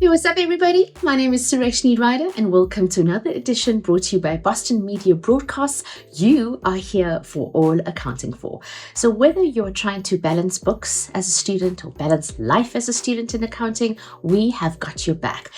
Hey, what's up, everybody? My name is Sureshni Ryder, and welcome to another edition brought to you by Boston Media Broadcasts. You are here for All Accounting For. So whether you're trying to balance books as a student or balance life as a student in accounting, we have got your back.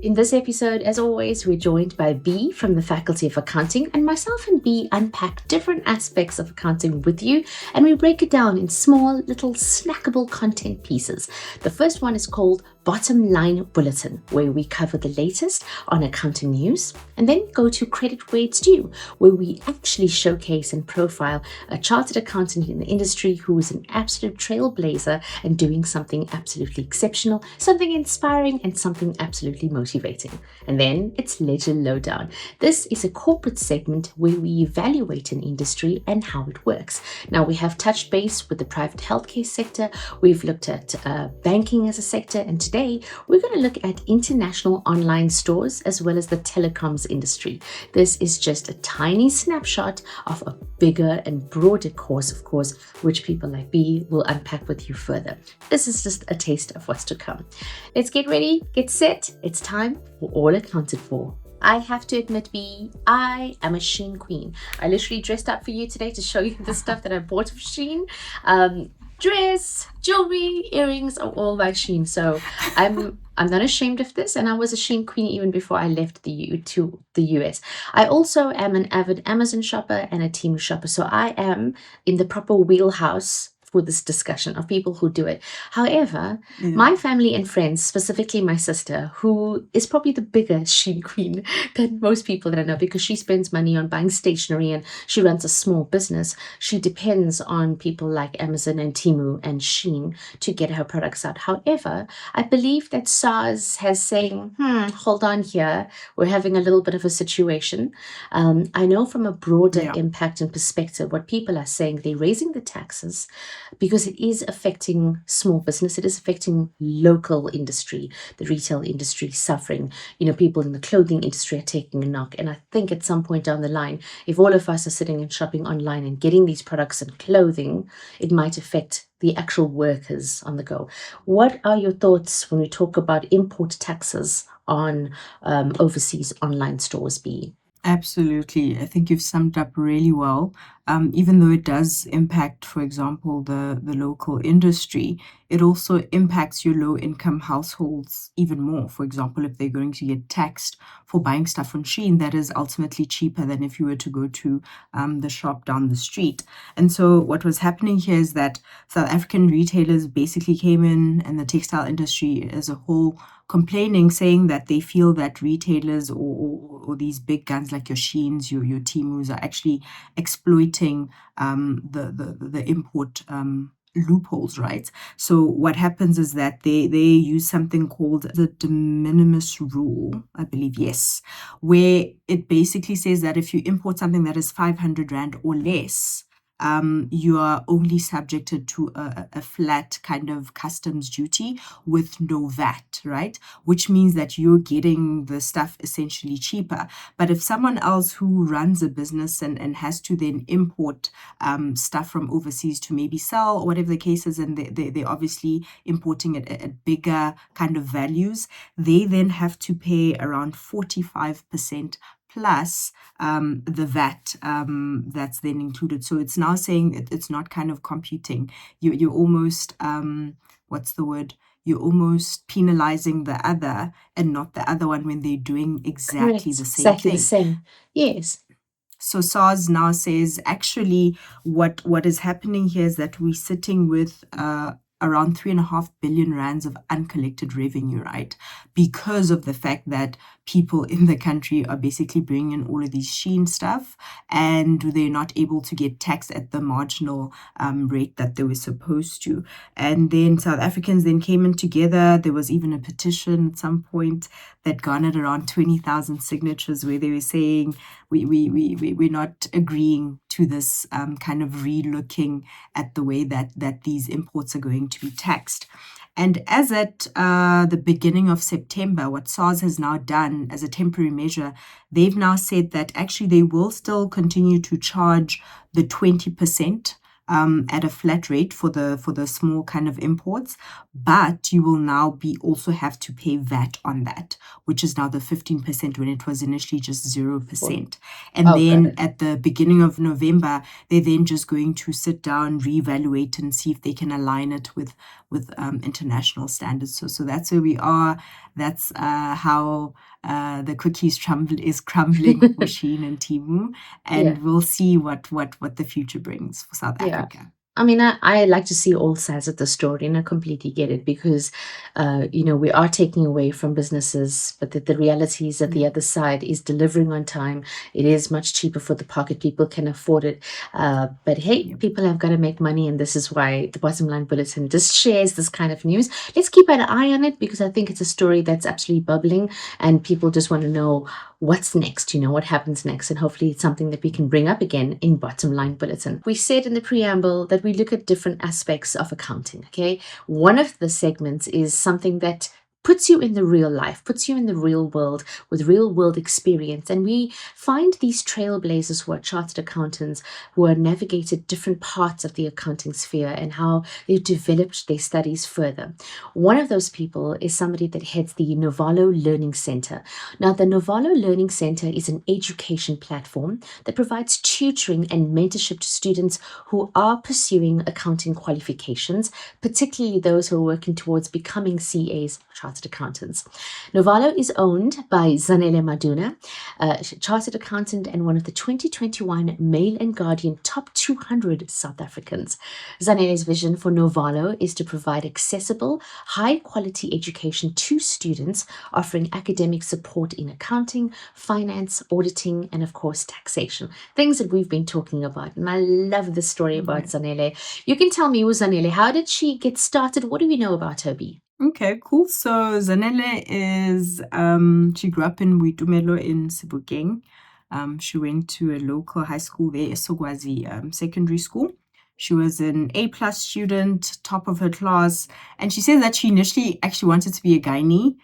In this episode, as always, we're joined by Bee from the Faculty of Accounting, and myself and Bee unpack different aspects of accounting with you, and we break it down in small, little snackable content pieces. The first one is called Bottom Line Bulletin, where we cover the latest on accounting news, and then go to Credit Where It's Due, where we actually showcase and profile a chartered accountant in the industry who is an absolute trailblazer and doing something absolutely exceptional, something inspiring, and something absolutely motivating. And then it's Ledger Lowdown. This is a corporate segment where we evaluate an industry and how it works. Now, we have touched base with the private healthcare sector, we've looked at banking as a sector, and today we're going to look at international online stores as well as the telecoms industry. This is just a tiny snapshot of a bigger and broader course, of course, which people like B will unpack with you further. This is just a taste of what's to come. Let's get ready, get set. It's time for All Accounted For. I have to admit, B, I am a Shein queen. I literally dressed up for you today to show you the stuff that I bought of Shein. Dress, jewelry, earrings are all by Shein. So I'm not ashamed of this, and I was a Shein queen even before I left to the US. I also am an avid Amazon shopper and a Temu shopper, so I am in the proper wheelhouse for this discussion of people who do it. However, my family and friends, specifically my sister, who is probably the bigger Shein queen than most people that I know because she spends money on buying stationery and she runs a small business. She depends on people like Amazon and Temu and Shein to get her products out. However, I believe that SARS has saying, hold on here, we're having a little bit of a situation. I know from a broader impact and perspective, what people are saying, they're raising the taxes because it is affecting small business, it is affecting local industry, the retail industry suffering. People in the clothing industry are taking a knock. And I think at some point down the line, if all of us are sitting and shopping online and getting these products and clothing, it might affect the actual workers on the go. What are your thoughts when we talk about import taxes on overseas online stores, B? Absolutely. I think you've summed up really well. Even though it does impact, for example, the local industry, it also impacts your low-income households even more. For example, if they're going to get taxed for buying stuff on Shein, that is ultimately cheaper than if you were to go to the shop down the street. And so what was happening here is that South African retailers basically came in, and the textile industry as a whole complaining, saying that they feel that retailers or these big guns like your Sheins, your Temus are actually exploiting the import loopholes, right? So what happens is that they use something called the de minimis rule, I believe, yes, where it basically says that if you import something that is 500 Rand or less, you are only subjected to a flat kind of customs duty with no VAT, right? Which means that you're getting the stuff essentially cheaper. But if someone else who runs a business and has to then import stuff from overseas to maybe sell or whatever the case is, and they're obviously importing it at bigger kind of values, they then have to pay around 45% plus the VAT that's then included. So it's now saying it's not kind of computing. You're almost, what's the word? You're almost penalizing the other and not the other one when they're doing exactly the same Exactly thing. the same. Yes. So SARS now says actually what is happening here is that we're sitting with around 3.5 billion rands of uncollected revenue, right? Because of the fact that people in the country are basically bringing in all of these Shein stuff and they're not able to get taxed at the marginal rate that they were supposed to. And then South Africans then came in together. There was even a petition at some point that garnered around 20,000 signatures where they were saying we're not agreeing to this kind of re-looking at the way that these imports are going to be taxed. And as at the beginning of September, what SARS has now done as a temporary measure, they've now said that actually they will still continue to charge the 20% at a flat rate for the small kind of imports, but you will now be also have to pay VAT on that, which is now the 15% when it was initially just 0%. And Oh, got then it. at the beginning of November, they're then just going to sit down, reevaluate, and see if they can align it with international standards. So that's where we are. That's how the cookies is crumbling for Shein and Temu, Yeah. and we'll see what the future brings for South Yeah. Africa. I mean, I like to see all sides of the story, and I completely get it because, we are taking away from businesses, but the reality is that the Yeah. other side is delivering on time. It is much cheaper for the pocket. People can afford it. But hey, Yeah. people have got to make money, and this is why the Bottom Line Bulletin just shares this kind of news. Let's keep an eye on it because I think it's a story that's absolutely bubbling, and people just want to know what's next, what happens next. And hopefully it's something that we can bring up again in Bottom Line Bulletin. We said in the preamble that we look at different aspects of accounting, okay? One of the segments is something that puts you in the real life, puts you in the real world with real world experience. And we find these trailblazers who are chartered accountants who have navigated different parts of the accounting sphere and how they've developed their studies further. One of those people is somebody that heads the NoValo Learning Centre. Now, the NoValo Learning Centre is an education platform that provides tutoring and mentorship to students who are pursuing accounting qualifications, particularly those who are working towards becoming CAs, chartered accountants. NoValo is owned by Zanele Maduna, a chartered accountant and one of the 2021 Mail and Guardian Top 200 South Africans. Zanele's vision for NoValo is to provide accessible, high-quality education to students, offering academic support in accounting, finance, auditing, and of course, taxation. Things that we've been talking about. And I love the story about Zanele. You can tell me, who's Zanele? How did she get started? What do we know about her, Bee? Okay, cool. So Zanele is she grew up in Boitumelo in Sebokeng. She went to a local high school there, Sogwazi Secondary School. She was an A+ student, top of her class, and she says that she initially actually wanted to be a gynae,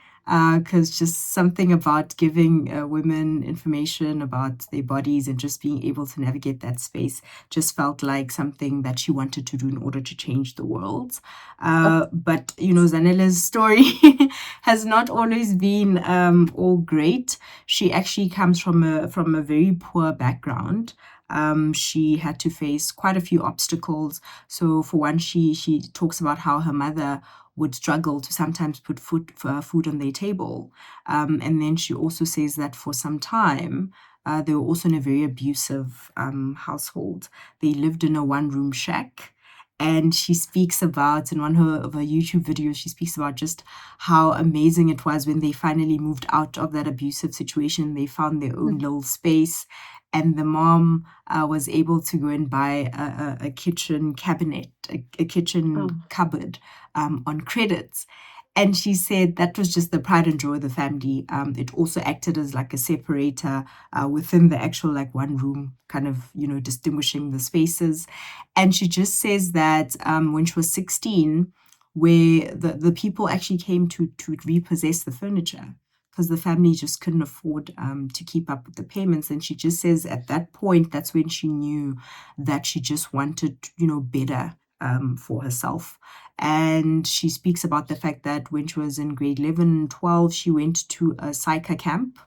because just something about giving women information about their bodies and just being able to navigate that space just felt like something that she wanted to do in order to change the world. But Zanele's story has not always been all great. She actually comes from a very poor background. She had to face quite a few obstacles. So for one, she talks about how her mother would struggle to sometimes put food on their table. And then she also says that for some time, they were also in a very abusive household. They lived in a one-room shack. And she speaks about, in one of her YouTube videos, she speaks about just how amazing it was when they finally moved out of that abusive situation. They found their own little space. And the mom was able to go and buy a kitchen cabinet, a kitchen cupboard on credits. And she said that was just the pride and joy of the family. It also acted as like a separator within the actual like one room, kind of, distinguishing the spaces. And she just says that when she was 16, where the people actually came to repossess the furniture because the family just couldn't afford to keep up with the payments. And she just says at that point, that's when she knew that she just wanted, better for herself. And she speaks about the fact that when she was in grade 11 and 12, she went to a psycha camp.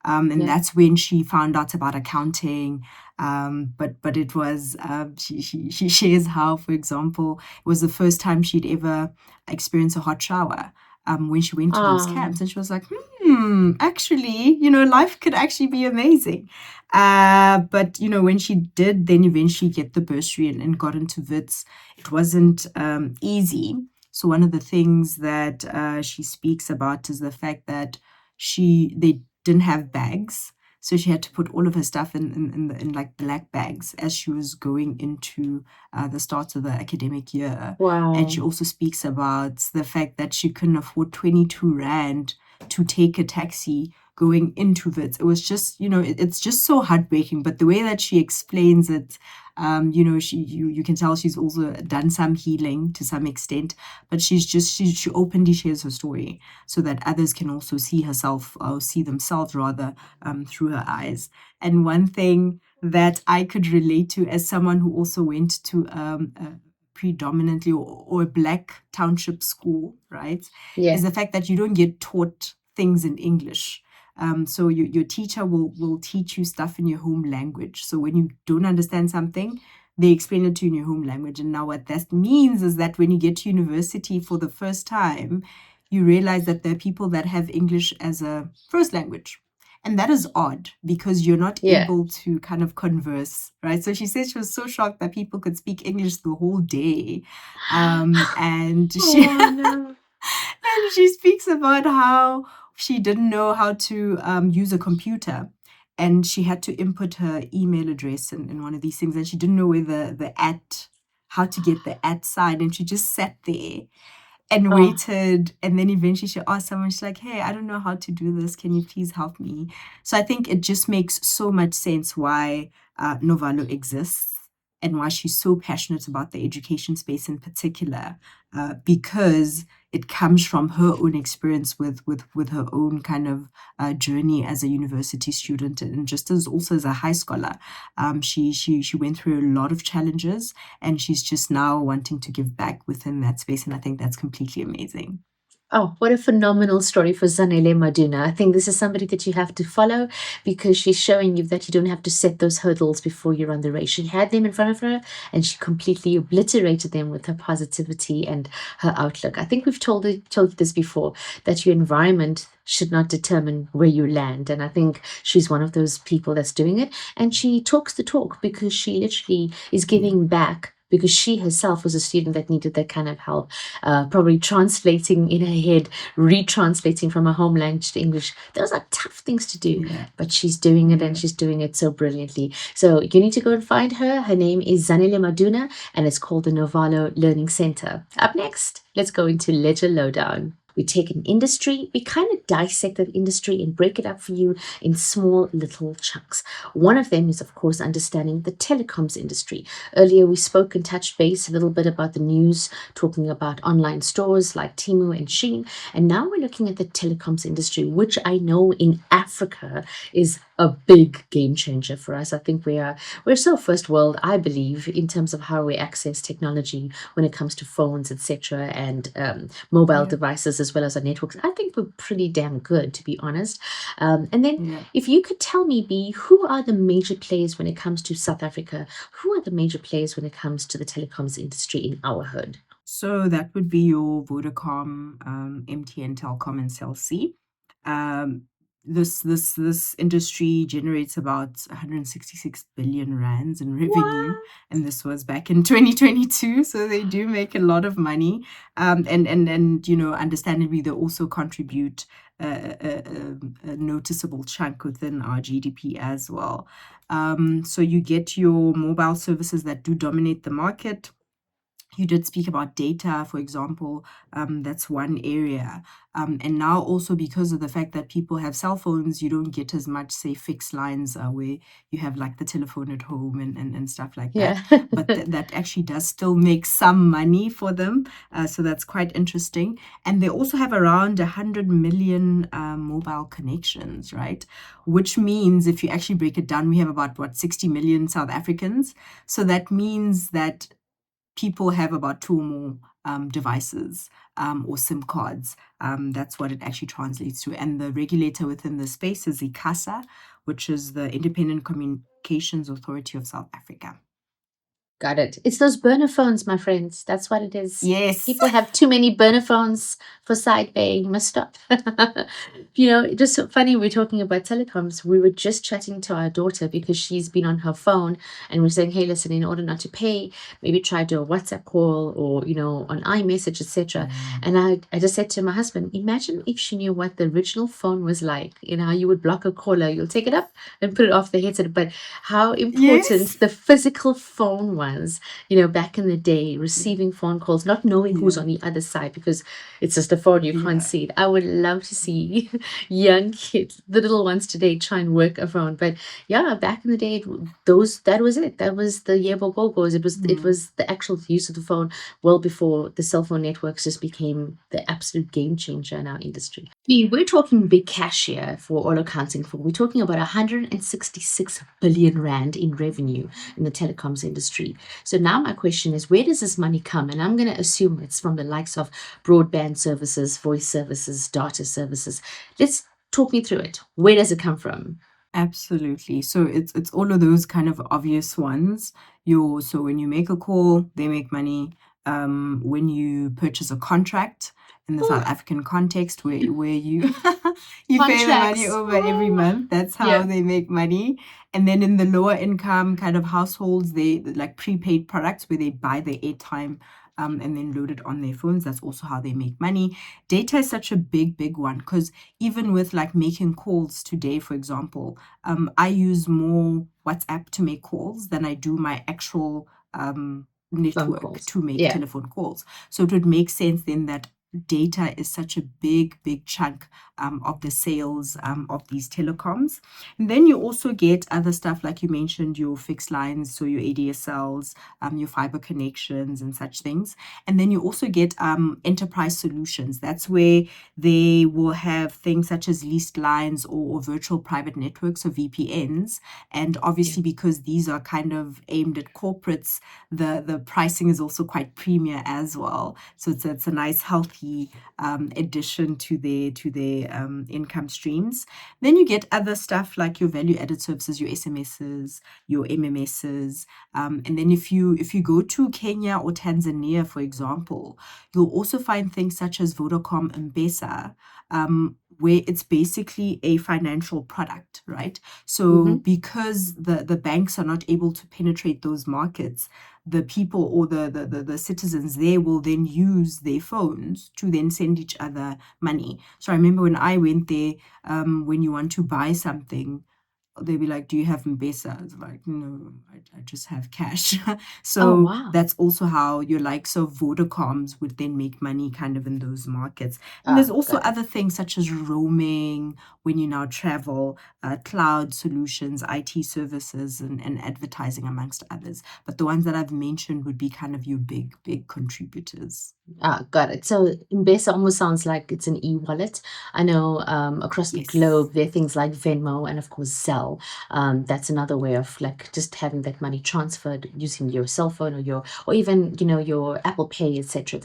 And that's when she found out about accounting. But it was, she shares how, for example, it was the first time she'd ever experienced a hot shower. When she went to those camps, and she was like, actually, life could actually be amazing. But, when she did then eventually get the bursary and got into WITS, it wasn't easy. So one of the things that she speaks about is the fact that they didn't have bags. So she had to put all of her stuff in like black bags as she was going into the start of the academic year. Wow. And she also speaks about the fact that she couldn't afford 22 Rand to take a taxi going into it. It was just, it's just so heartbreaking. But the way that she explains it, you can tell she's also done some healing to some extent, but she openly shares her story so that others can also see herself, or see themselves rather, through her eyes. And one thing that I could relate to as someone who also went to a predominantly or a black township school, right? Yeah. Is the fact that you don't get taught things in English. So your teacher will teach you stuff in your home language. So when you don't understand something, they explain it to you in your home language. And now what that means is that when you get to university for the first time, you realize that there are people that have English as a first language. And that is odd because you're not Yeah. able to kind of converse, right? So she said she was so shocked that people could speak English the whole day. And she Oh no. and she speaks about how she didn't know how to use a computer. And she had to input her email address in one of these things. And she didn't know where the at, how to get the at sign. And she just sat there and Oh. waited. And then eventually she asked someone, she's like, hey, I don't know how to do this. Can you please help me? So I think it just makes so much sense why NoValo exists and why she's so passionate about the education space in particular, because it comes from her own experience with her own kind of journey as a university student and just as also as a high scholar. She went through a lot of challenges and she's just now wanting to give back within that space. And I think that's completely amazing. Oh, what a phenomenal story for Zanele Maduna. I think this is somebody that you have to follow because she's showing you that you don't have to set those hurdles before you run the race. She had them in front of her and she completely obliterated them with her positivity and her outlook. I think we've told you this before, that your environment should not determine where you land. And I think she's one of those people that's doing it. And she talks the talk because she literally is Yeah. giving back because she herself was a student that needed that kind of help, probably translating in her head, retranslating from her home language to English. Those are tough things to do, Yeah. but she's doing it and Yeah. she's doing it so brilliantly. So you need to go and find her. Her name is Zanele Maduna and it's called the NoValo Learning Centre. Up next, let's go into Ledger Lowdown. We take an industry, we kind of dissect that industry and break it up for you in small little chunks. One of them is, of course, understanding the telecoms industry. Earlier, we spoke and touched base a little bit about the news, talking about online stores like Temu and Shein. And now we're looking at the telecoms industry, which I know in Africa is a big game changer for us. I think we're so first world, I believe, in terms of how we access technology when it comes to phones, etc., and mobile Yeah. devices as well as our networks. I think we're pretty damn good, to be honest. And then, Yeah. if you could tell me, B, who are the major players when it comes to South Africa? Who are the major players when it comes to the telecoms industry in our hood? So that would be your Vodacom, MTN, Telkom, and Cell C. This industry generates about 166 billion rands in revenue, What? and this was back in 2022. So they do make a lot of money, and understandably, they also contribute a noticeable chunk within our GDP as well. So you get your mobile services that do dominate the market. You did speak about data, for example. That's one area. And now also because of the fact that people have cell phones, you don't get as much, say, fixed lines where you have like the telephone at home and stuff like that. Yeah. But that actually does still make some money for them. So that's quite interesting. And they also have around 100 million mobile connections, right? Which means if you actually break it down, we have about 60 million South Africans. So that means that people have about two or more devices or SIM cards. That's what it actually translates to. And the regulator within the space is ICASA, which is the Independent Communications Authority of South Africa. Got it. It's those burner phones, my friends. That's what it is. Yes. People have too many burner phones for side bay. You must stop. Just so funny, we're talking about telecoms. We were just chatting to our daughter because she's been on her phone and we're saying, hey, listen, in order not to pay, maybe try to do a WhatsApp call or, on iMessage, etc. And I just said to my husband, imagine if she knew what the original phone was like. You would block a caller, you'll take it up and put it off the headset. But how important Yes. the physical phone was ones, back in the day, receiving phone calls, not knowing who's Yeah. on the other side because it's just a phone, you can't Yeah. see it. I would love to see young kids, the little ones today, try and work a phone. But yeah, back in the day, that was it. That was the Yebo Go-Go's. It Mm. was the actual use of the phone well before the cell phone networks just became the absolute game changer in our industry. We're talking big cash here for all accounting for. We're talking about 166 billion rand in revenue in the telecoms industry. So now my question is, where does this money come? And I'm going to assume it's from the likes of broadband services, voice services, data services. Let's talk me through it. Where does it come from? Absolutely. So it's all of those kind of obvious ones. So when you make a call, they make money. When you purchase a contract in the Oh, South African context, where you you pay the money contracts. over every Oh, month, that's how yeah. they make money. And then in the lower income kind of households, they like prepaid products where they buy the airtime and then load it on their phones. That's also how they make money. Data is such a big one because even with like making calls today, for example, I use more WhatsApp to make calls than I do my actual Phone network calls. to make Yeah. telephone calls. So it would make sense then that data is such a big chunk of the sales of these telecoms. And then you also get other stuff like you mentioned, your fixed lines, so your ADSLs, your fiber connections and such things. And then you also get enterprise solutions. That's where they will have things such as leased lines or virtual private networks or VPNs. And Yeah. obviously, because these are kind of aimed at corporates, the pricing is also quite premier as well. So it's a nice healthy addition to their income streams. Then you get other stuff like your value added services, your SMSs, your MMSs, and then if you go to Kenya or Tanzania, for example, you'll also find things such as Vodacom and Besa, where it's basically a financial product, right? So Mm-hmm. because the banks are not able to penetrate those markets, the people or the citizens there will then use their phones to then send each other money. So I remember when I went there, when you want to buy something, they'd be like, do you have M-Pesa? It's like, no, I just have cash. Oh, So wow. that's also how your likes of Vodacoms would then make money kind of in those markets. And there's Ah, also got it. other things such as roaming when you now travel, cloud solutions, IT services, and advertising, amongst others. But the ones that I've mentioned would be kind of your big contributors. Ah, got it. So M-Pesa almost sounds like it's an e-wallet. I know across the Yes. globe there are things like Venmo and of course Zelle. That's another way of like just having that money transferred using your cell phone or even your Apple Pay, etc.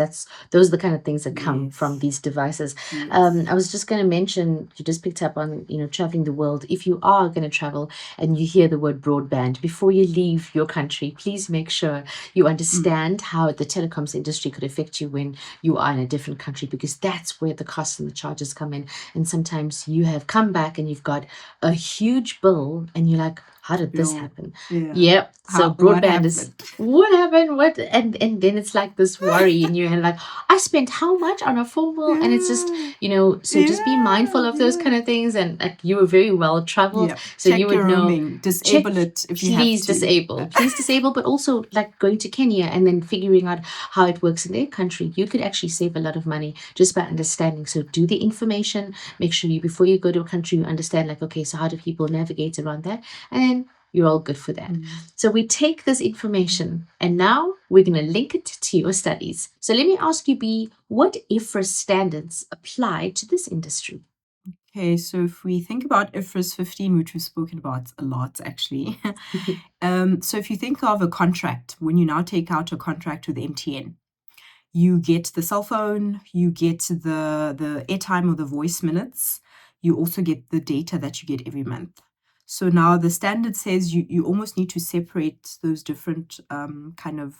Those are the kind of things that come from Yes. these devices. Yes. I was just going to mention, you just picked up on traveling the world. If you are going to travel and you hear the word broadband before you leave your country, please make sure you Mm. understand how the telecoms industry could affect you when you are in a different country, because that's where the costs and the charges come in. And sometimes you have come back and you've got a huge bill and you're like, how did this Bill. happen? Yeah. Yep. So What broadband is, happened? what happened? What? And then it's like this worry in your head, like, I spent how much on a phone bill? And it's just, Yeah. so just be mindful Yeah. of those Yeah. kind of things. And like, you were very well traveled, Yeah. so you Check would your know. roaming. Check, Disable it if you have please to. disable, please disable. But also like going to Kenya and then figuring out how it works in their country, you could actually save a lot of money just by understanding. So do the information, make sure you, before you go to a country, you understand like, okay, so how do people navigate around that? And then you're all good for that. Mm. So we take this information and now we're going to link it to your studies. So let me ask you, B, what IFRS standards apply to this industry? Okay, so if we think about IFRS 15, which we've spoken about a lot actually, so if you think of a contract, when you now take out a contract with MTN, you get the cell phone, you get the airtime or the voice minutes, you also get the data that you get every month. So now the standard says you almost need to separate those different kind of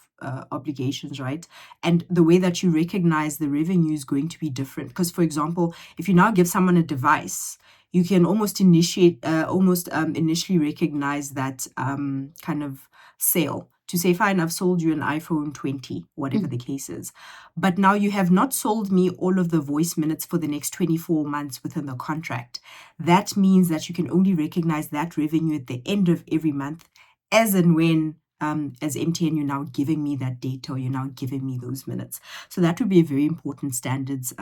obligations, right? And the way that you recognize the revenue is going to be different. Because, for example, if you now give someone a device, you can almost initially recognize that kind of sale to say, fine, I've sold you an iPhone 20, whatever the case is. But now you have not sold me all of the voice minutes for the next 24 months within the contract. That means that you can only recognize that revenue at the end of every month, as and when as MTN, you're now giving me that data, or you're now giving me those minutes. So that would be a very important standards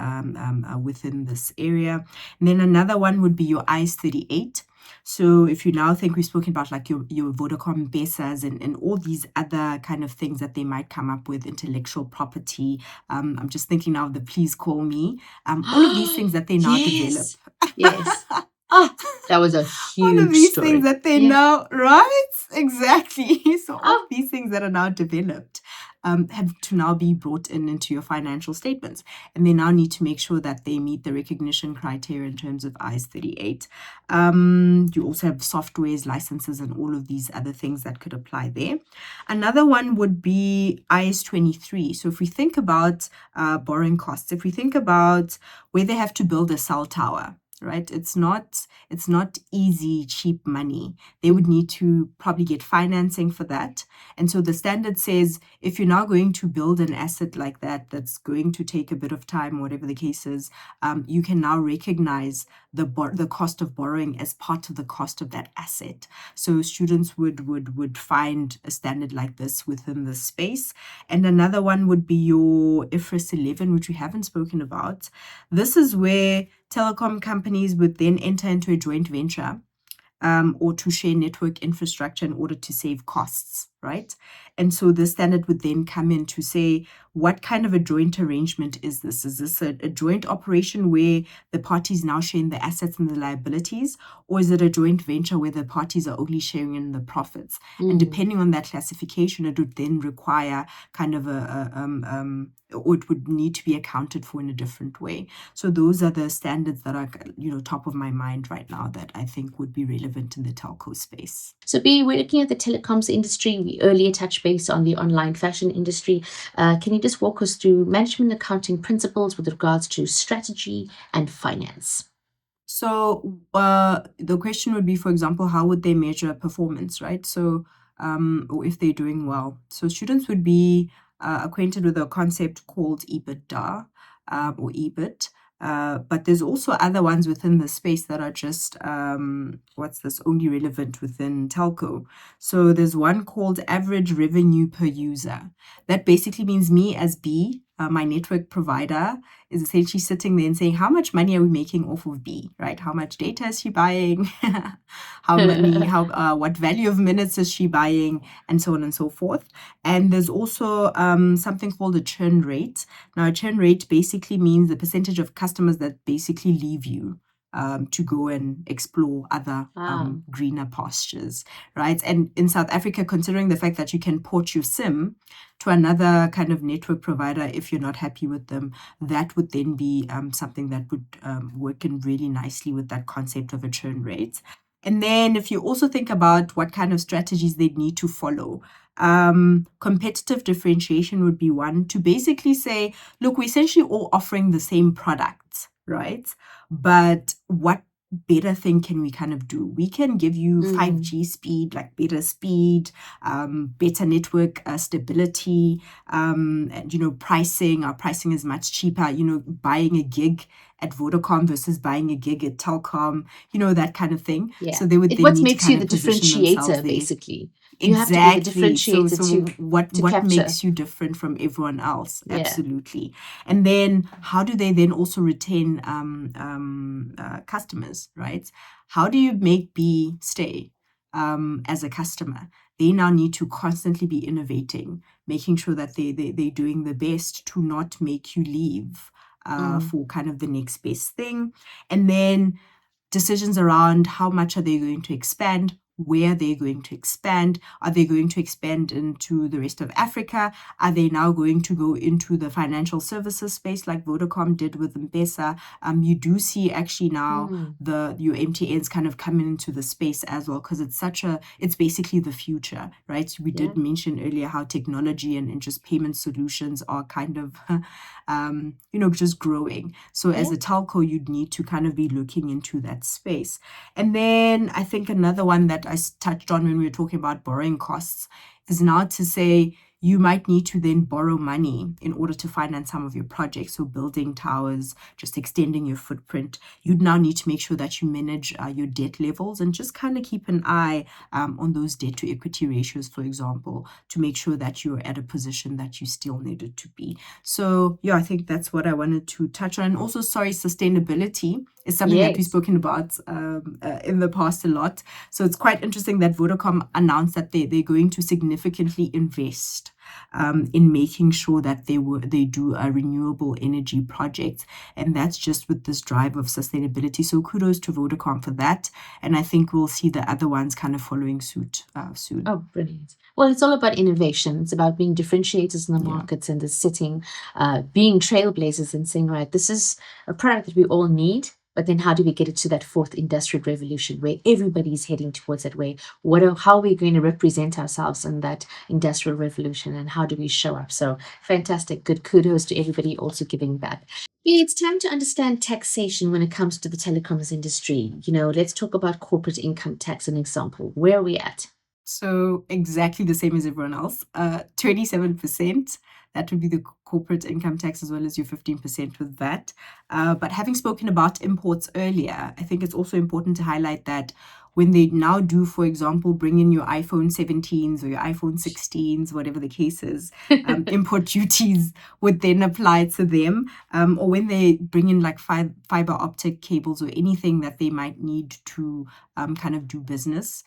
within this area. And then another one would be your IS 38. So if you now think we've spoken about like your Vodacom Besas and all these other kind of things that they might come up with, intellectual property. I'm just thinking now of the Please Call Me. All of these things that they now develop. Yes. Oh, that was a All of huge these story. things that they now, right? Exactly. So all Oh. of these things that are now developed have to now be brought into your financial statements. And they now need to make sure that they meet the recognition criteria in terms of IS 38. You also have softwares, licenses, and all of these other things that could apply there. Another one would be IS 23. So if we think about borrowing costs, if we think about where they have to build a cell tower, right? It's not easy, cheap money. They would need to probably get financing for that. And so the standard says, if you're now going to build an asset like that, that's going to take a bit of time, whatever the case is, you can now recognize the cost of borrowing as part of the cost of that asset. So students would find a standard like this within the space. And another one would be your IFRS 11, which we haven't spoken about. This is where telecom companies would then enter into a joint venture or to share network infrastructure in order to save costs, right? And so the standard would then come in to say, what kind of a joint arrangement is this? Is this a joint operation where the parties now sharing the assets and the liabilities, or is it a joint venture where the parties are only sharing in the profits? And depending on that classification, it would then require kind of or it would need to be accounted for in a different way. So those are the standards that are, top of my mind right now that I think would be relevant in the telco space. So, B, we're looking at the telecoms industry. We earlier touched base on the online fashion industry. Can you just walk us through management accounting principles with regards to strategy and finance? So the question would be, for example, how would they measure performance, right? So or if they're doing well. So students would be acquainted with a concept called EBITDA or EBIT. But there's also other ones within the space that are just, only relevant within telco. So there's one called average revenue per user. That basically means me as B, my network provider, is essentially sitting there and saying, how much money are we making off of B, right? How much data is she buying? What value of minutes is she buying? And so on and so forth. And there's also something called a churn rate. Now, a churn rate basically means the percentage of customers that basically leave you to go and explore other greener pastures, right? And in South Africa, considering the fact that you can port your SIM to another kind of network provider if you're not happy with them, that would then be something that would work in really nicely with that concept of a churn rate. And then if you also think about what kind of strategies they need to follow, competitive differentiation would be one, to basically say, look, we're essentially all offering the same products, right? But what better thing can we kind of do? We can give you 5G speed, like better speed, better network stability, and pricing. Our pricing is much cheaper. Buying a gig at Vodacom versus buying a gig at Telkom, that kind of thing. Yeah. So they would then what need makes to you kind the of position themselves differentiator, there. basically? Exactly. You have to be the differentiator so what capture. makes you different from everyone else? Yeah. Absolutely. And then how do they then also retain customers, right? How do you make B stay as a customer? They now need to constantly be innovating, making sure that they're doing the best to not make you leave for kind of the next best thing. And then decisions around how much are they going to expand, where they're going to expand. Are they going to expand into the rest of Africa? Are they now going to go into the financial services space like Vodacom did with M-Pesa? You do see actually now your MTNs kind of coming into the space as well, because it's basically the future, right? We did mention earlier how technology and just payment solutions are kind of just growing. So as a telco, you'd need to kind of be looking into that space. And then I think another one that I touched on when we were talking about borrowing costs is now to say, you might need to then borrow money in order to finance some of your projects. So building towers, just extending your footprint. You'd now need to make sure that you manage your debt levels and just kind of keep an eye on those debt to equity ratios, for example, to make sure that you're at a position that you still needed to be. So yeah, I think that's what I wanted to touch on. And also, sorry, sustainability is something that we've Yes. spoken about in the past a lot. So it's quite interesting that Vodacom announced that they're going to significantly invest in making sure that they do a renewable energy project, and that's just with this drive of sustainability. So kudos to Vodacom for that, and I think we'll see the other ones kind of following suit soon. Oh, brilliant. Well, it's all about innovation. It's about being differentiators in the Yeah. markets and the sitting, being trailblazers and saying, right, this is a product that we all need. But then how do we get it to that fourth industrial revolution where everybody's heading towards that way? How are we going to represent ourselves in that industrial revolution and how do we show up? So fantastic. Good kudos to everybody also giving back. Yeah, it's time to understand taxation when it comes to the telecoms industry. Let's talk about corporate income tax, an example. Where are we at? So exactly the same as everyone else, 27%. That would be the corporate income tax as well as your 15% with VAT. But having spoken about imports earlier, I think it's also important to highlight that when they now do, for example, bring in your iPhone 17s or your iPhone 16s, whatever the case is, import duties would then apply to them. Or when they bring in like fiber optic cables or anything that they might need to kind of do business,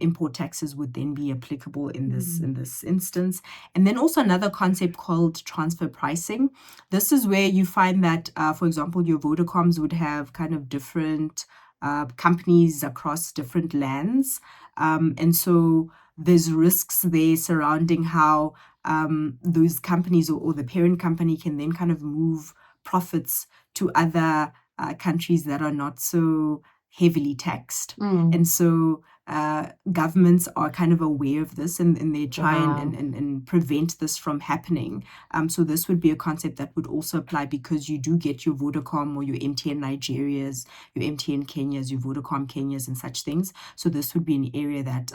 import taxes would then be applicable in this instance. And then also another concept called transfer pricing. This is where you find that, for example, your Vodacoms would have kind of different companies across different lands. And so there's risks there surrounding how those companies or the parent company can then kind of move profits to other countries that are not so heavily taxed. And so governments are kind of aware of this and they try and prevent this from happening. So this would be a concept that would also apply because you do get your Vodacom or your MTN Nigerias, your MTN Kenyas, your Vodacom Kenyas and such things. So this would be an area that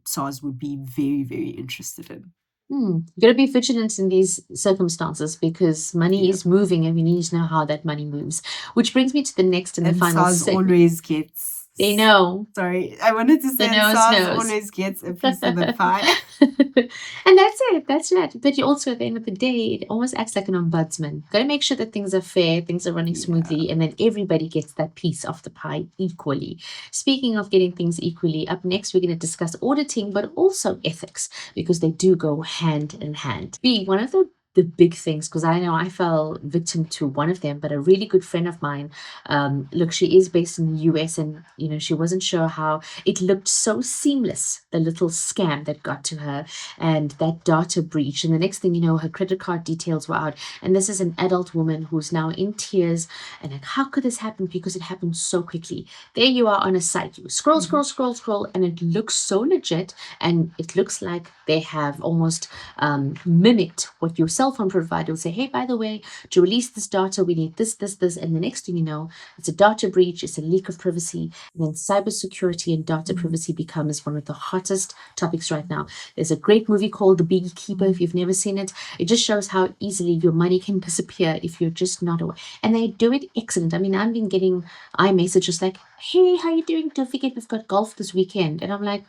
SARS would be very, very interested in. You got to be vigilant in these circumstances because money is moving and we need to know how that money moves. Which brings me to the next and the final SARS segment. always gets. They know. Sorry, I wanted to say SARS always gets a piece of the pie. And that's it. That's it. But you also, at the end of the day, it almost acts like an ombudsman. Got to make sure that things are fair, things are running smoothly, and then everybody gets that piece of the pie equally. Speaking of getting things equally, up next we're going to discuss auditing, but also ethics because they do go hand in hand. One of the big things, because I know I fell victim to one of them, but a really good friend of mine, look, she is based in the US and, she wasn't sure how it looked so seamless, the little scam that got to her and that data breach. And the next thing you know, her credit card details were out. And this is an adult woman who's now in tears and like, how could this happen? Because it happened so quickly. There you are on a site, you scroll, and it looks so legit. And it looks like they have almost mimicked what your cell phone provider will say, hey, by the way, to release this data, we need this. And the next thing you know, it's a data breach, it's a leak of privacy. And then cybersecurity and data privacy becomes one of the hottest topics right now. There's a great movie called The Beekeeper. If you've never seen it, it just shows how easily your money can disappear if you're just not aware. And they do it excellent. I mean, I've been getting iMessages like, hey, how you doing? Don't forget we've got golf this weekend. And I'm like,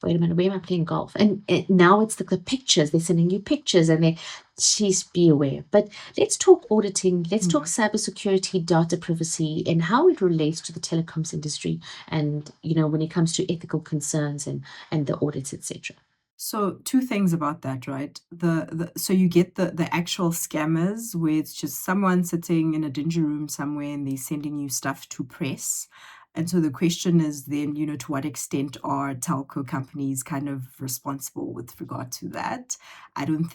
wait a minute, where am I playing golf? And now it's the pictures. They're sending you pictures and she's be aware. But let's talk auditing. Let's talk cybersecurity, data privacy, and how it relates to the telecoms industry. And, when it comes to ethical concerns and the audits, etc. So two things about that, right? So you get the actual scammers where it's just someone sitting in a dingy room somewhere and they're sending you stuff to press. And so the question is then, to what extent are telco companies kind of responsible with regard to that? I don't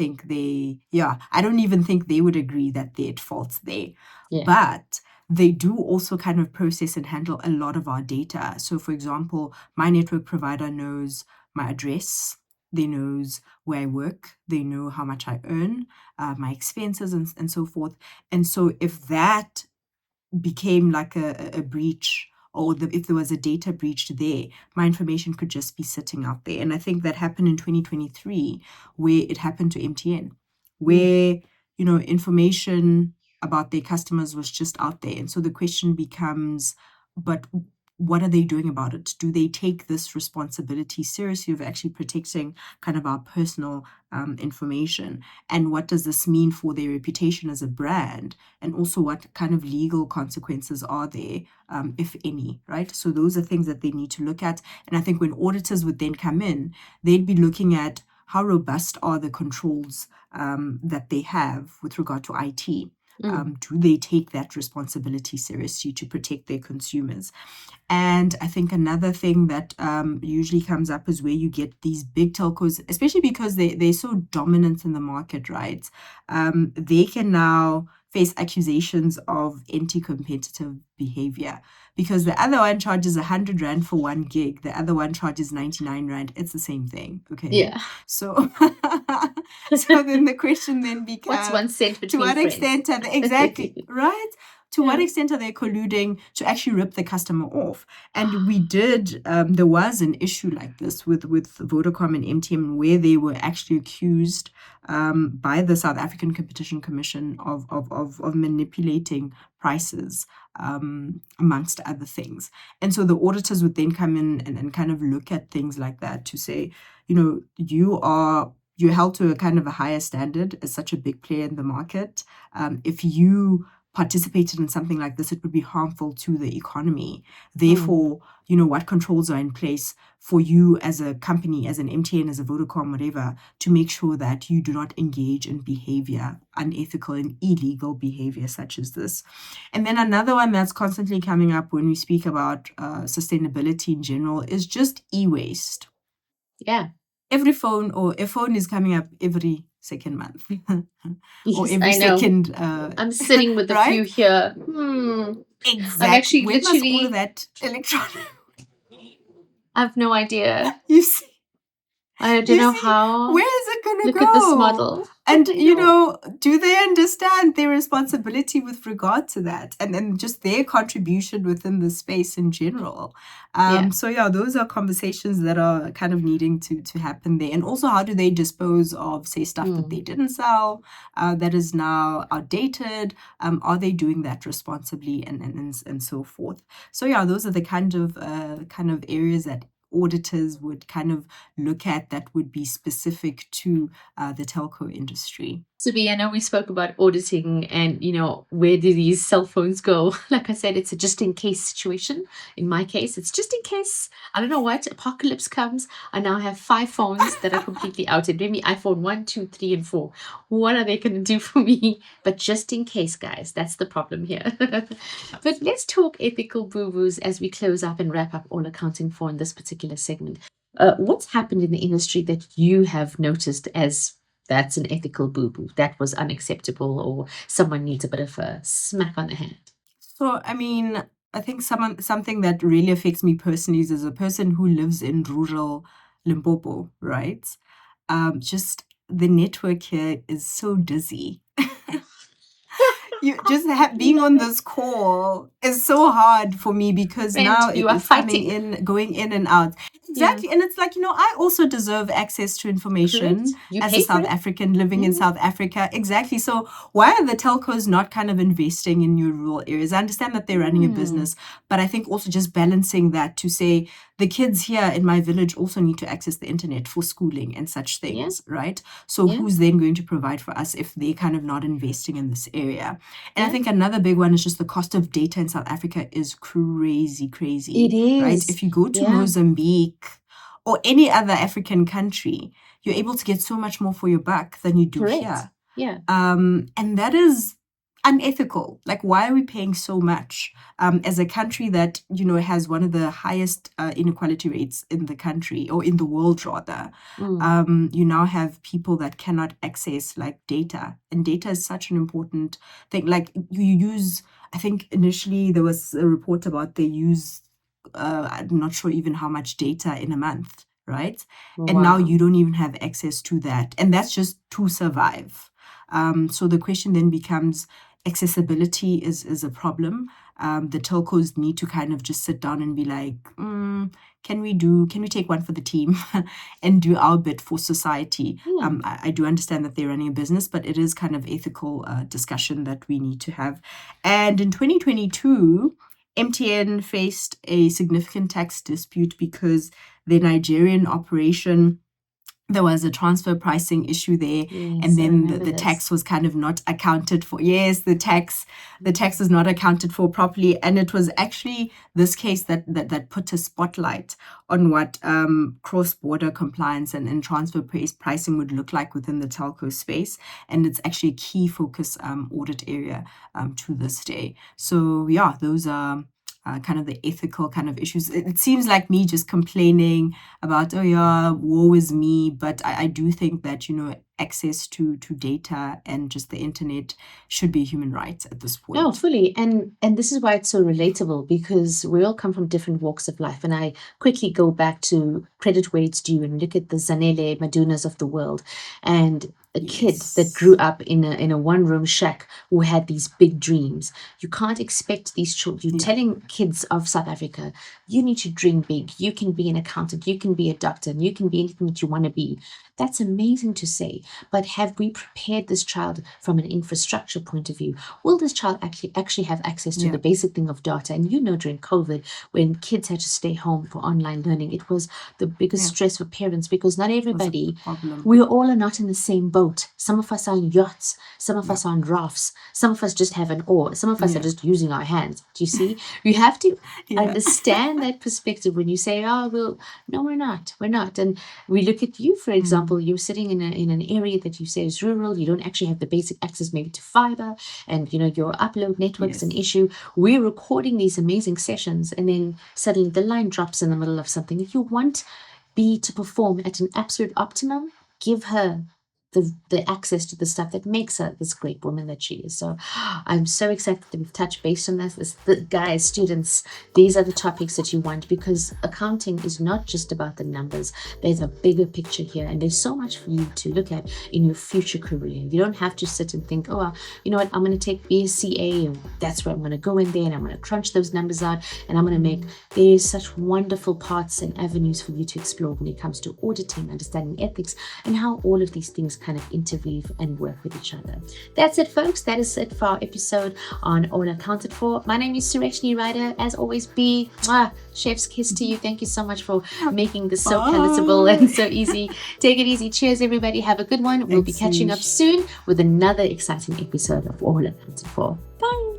even think they would agree that they're at fault there. Yeah. But they do also kind of process and handle a lot of our data. So for example, my network provider knows my address, they knows where I work, they know how much I earn, my expenses and so forth. And so if that became like a breach or if there was a data breach there, my information could just be sitting out there. And I think that happened in 2023, where it happened to MTN, where, information about their customers was just out there. And so the question becomes, but what are they doing about it? Do they take this responsibility seriously of actually protecting kind of our personal information? And what does this mean for their reputation as a brand? And also, what kind of legal consequences are there, if any, right? So those are things that they need to look at. And I think when auditors would then come in, they'd be looking at how robust are the controls that they have with regard to IT. Do they take that responsibility seriously to protect their consumers? And I think another thing that usually comes up is where you get these big telcos, especially because they're so dominant in the market, right? They can now face accusations of anti-competitive behavior, because the other one charges 100 Rand for 1 gig, the other one charges 99 Rand. It's the same thing, okay? Yeah. So, so then the question then becomes, What's 1 cent to between what friends? extent are they, exactly, right? To what Yeah. extent are they colluding to actually rip the customer off? And we did, there was an issue like this with Vodacom and MTN, where they were actually accused by the South African Competition Commission of manipulating prices, amongst other things. And so the auditors would then come in and kind of look at things like that to say, you're held to a kind of a higher standard as such a big player in the market. If you participated in something like this, it would be harmful to the economy. Therefore, what controls are in place for you as a company, as an MTN, as a Vodacom, whatever, to make sure that you do not engage in behavior, unethical and illegal behavior such as this. And then another one that's constantly coming up when we speak about sustainability in general is just e-waste. Yeah. Every phone, or a phone is coming up every second month. Or Yes, every I know. second. I'm sitting with a right? few here. Exactly. I'm actually Where does all literally, of that electronic? I have no idea. You see, I don't know how. where is it going to Look go? at this model. And, do they understand their responsibility with regard to that? And then just their contribution within the space in general. So, those are conversations that are kind of needing to happen there. And also, how do they dispose of, say, stuff that they didn't sell, that is now outdated? Are they doing that responsibly, and so forth? So, those are the kind of areas that auditors would kind of look at that would be specific to the telco industry. So, Bee, I know we spoke about auditing and, where do these cell phones go? Like I said, it's a just in case situation. In my case, it's just in case, I don't know what, apocalypse comes. I now have 5 phones that are completely outed. Maybe iPhone 1, 2, 3, and 4. What are they going to do for me? But just in case, guys, that's the problem here. But let's talk ethical boo-boos as we close up and wrap up All Accounting For in this particular segment. What's happened in the industry that you have noticed as that's an ethical boo-boo, that was unacceptable, or someone needs a bit of a smack on the hand? So, I think something that really affects me personally is as a person who lives in rural Limpopo, right? Just the network here is so dizzy. You just being on this call is so hard for me, because And now you are it's coming fighting. in, going in and out. Exactly. And it's like, I also deserve access to information. Correct. You as pay a for South it. African living in South Africa. Exactly. So why are the telcos not kind of investing in your rural areas? I understand that they're running a business, but I think also just balancing that to say the kids here in my village also need to access the internet for schooling and such things, right? So who's then going to provide for us if they're kind of not investing in this area? And I think another big one is just the cost of data in South Africa is crazy. It is. Right? If you go to Mozambique or any other African country, you're able to get so much more for your buck than you do here. Yeah. And that is unethical. Like, why are we paying so much as a country that, has one of the highest inequality rates in the country, or in the world rather? You now have people that cannot access like data, and data is such an important thing. Like, you use, I think initially there was a report about they use, I'm not sure even how much data in a month, right? And now you don't even have access to that. And that's just to survive. So the question then becomes, accessibility is a problem. The telcos need to kind of just sit down and be like, can we take one for the team and do our bit for society? I do understand that they're running a business, but it is kind of ethical discussion that we need to have. And in 2022, MTN faced a significant tax dispute because their Nigerian operation, there was a transfer pricing issue there, and then the tax was kind of not accounted for. Yes, the tax was not accounted for properly, and it was actually this case that put a spotlight on what cross-border compliance and transfer pricing would look like within the telco space, and it's actually a key focus audit area to this day. So yeah, those are kind of the ethical kind of issues. It seems like me just complaining about, oh yeah, woe is me, but I do think that, access to data and just the internet should be a human right at this point. No, fully. And this is why it's so relatable, because we all come from different walks of life. And I quickly go back to credit where it's due and look at the Zanele Madunas of the world, and a kid that grew up in a one-room shack who had these big dreams. You can't expect these children. You're telling kids of South Africa, you need to dream big. You can be an accountant. You can be a doctor. And you can be anything that you want to be. That's amazing to say. But have we prepared this child from an infrastructure point of view? Will this child actually have access to the basic thing of data? And during COVID, when kids had to stay home for online learning, it was the biggest stress for parents, because not everybody, we all are not in the same boat. Some of us are on yachts, some of us are on rafts, some of us just have an oar, some of us are just using our hands. Do you see? You have to understand that perspective when you say, oh, well, no, we're not. And we look at you, for example, you're sitting in an area that you say is rural, you don't actually have the basic access maybe to fiber, and your upload network's an issue. We're recording these amazing sessions, and then suddenly the line drops in the middle of something. If you want Bee to perform at an absolute optimum, give her the access to the stuff that makes her this great woman that she is. So I'm so excited that we've touched base on this. Guys, students, these are the topics that you want, because accounting is not just about the numbers. There's a bigger picture here, and there's so much for you to look at in your future career. You don't have to sit and think, oh, you know what, I'm going to take BSCA, and that's where I'm going to go in there, and I'm going to crunch those numbers out, and I'm going to make. There's such wonderful parts and avenues for you to explore when it comes to auditing, understanding ethics, and how all of these things kind of interweave and work with each other. That's it, folks. That is it for our episode on All Accounted For. My name is Sureshni Ryder. As always, Bee, chef's kiss to you. Thank you so much for making this so palatable and so easy. Take it easy. Cheers, everybody. Have a good one. We'll be catching up soon with another exciting episode of All Accounted For. Bye.